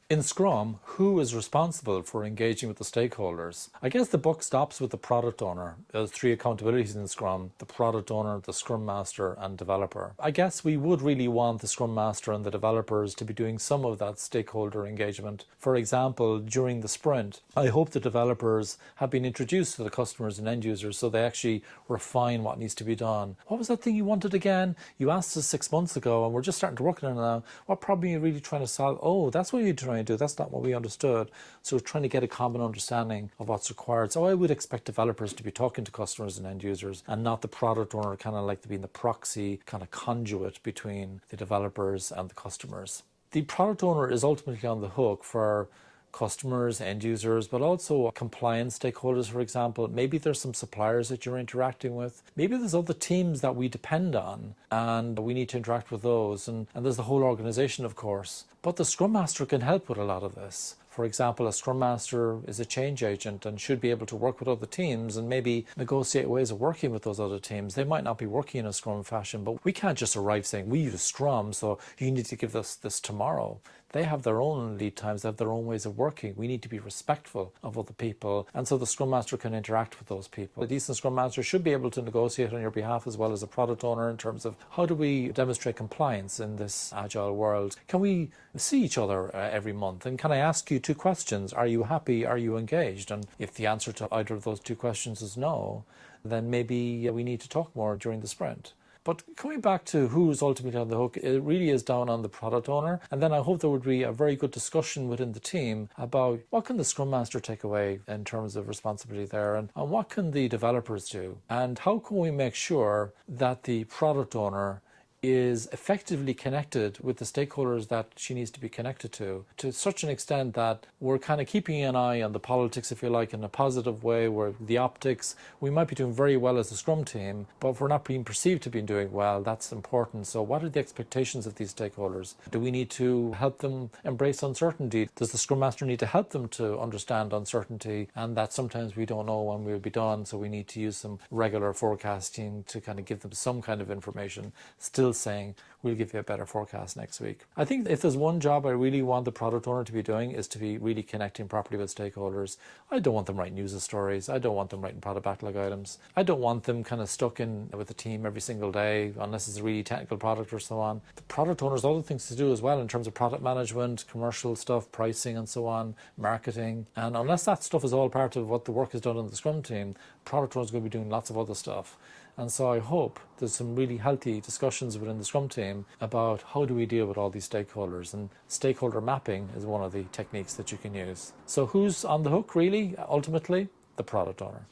In Scrum, who is responsible for engaging with the stakeholders? I guess the buck stops with the product owner. There's three accountabilities in Scrum: the product owner, the Scrum Master, and developer. I guess we would really want the Scrum Master and the developers to be doing some of that stakeholder engagement. For example, during the sprint, I hope the developers have been introduced to the customers and end users so they actually refine what needs to be done. What was that thing you wanted again? You asked us 6 months ago and we're just starting to work on it now. What problem are you really trying to solve? Oh, that's what you're trying to do. That's not what we understood. So trying to get a common understanding of what's required. So I would expect developers to be talking to customers and end users, and not the product owner kind of like to be in the proxy kind of conduit between the developers and the customers. The product owner is ultimately on the hook for customers, end users, but also compliance stakeholders, for example. Maybe there's some suppliers that you're interacting with. Maybe there's other teams that we depend on and we need to interact with those. And there's the whole organization, of course. But the Scrum Master can help with a lot of this. For example, a Scrum Master is a change agent and should be able to work with other teams and maybe negotiate ways of working with those other teams. They might not be working in a Scrum fashion, but we can't just arrive saying, we use Scrum, so you need to give us this tomorrow. They have their own lead times, they have their own ways of working. We need to be respectful of other people. And so the Scrum Master can interact with those people. A decent Scrum Master should be able to negotiate on your behalf as well as a product owner in terms of how do we demonstrate compliance in this agile world? Can we see each other every month? And can I ask you 2 questions? Are you happy? Are you engaged? And if the answer to either of those 2 questions is no, then maybe we need to talk more during the sprint. But coming back to who's ultimately on the hook, it really is down on the product owner. And then I hope there would be a very good discussion within the team about what can the Scrum Master take away in terms of responsibility there, and what can the developers do? And how can we make sure that the product owner is effectively connected with the stakeholders that she needs to be connected to such an extent that we're kind of keeping an eye on the politics, if you like, in a positive way, where the optics, we might be doing very well as a Scrum team, but if we're not being perceived to be doing well, that's important. So what are the expectations of these stakeholders? Do we need to help them embrace uncertainty? Does the Scrum Master need to help them to understand uncertainty, and that sometimes we don't know when we'll be done, so we need to use some regular forecasting to kind of give them some kind of information, still saying we'll give you a better forecast next week. I think if there's one job I really want the product owner to be doing, is to be really connecting properly with stakeholders. I don't want them writing user stories. I don't want them writing product backlog items. I don't want them kind of stuck in with the team every single day, unless it's a really technical product or so on. The product owner has other things to do as well in terms of product management, commercial stuff, pricing and so on, marketing. And unless that stuff is all part of what the work is done in the Scrum team, product owner is going to be doing lots of other stuff. And so I hope there's some really healthy discussions within the Scrum team about how do we deal with all these stakeholders, and stakeholder mapping is one of the techniques that you can use. So who's on the hook really? Ultimately, the product owner.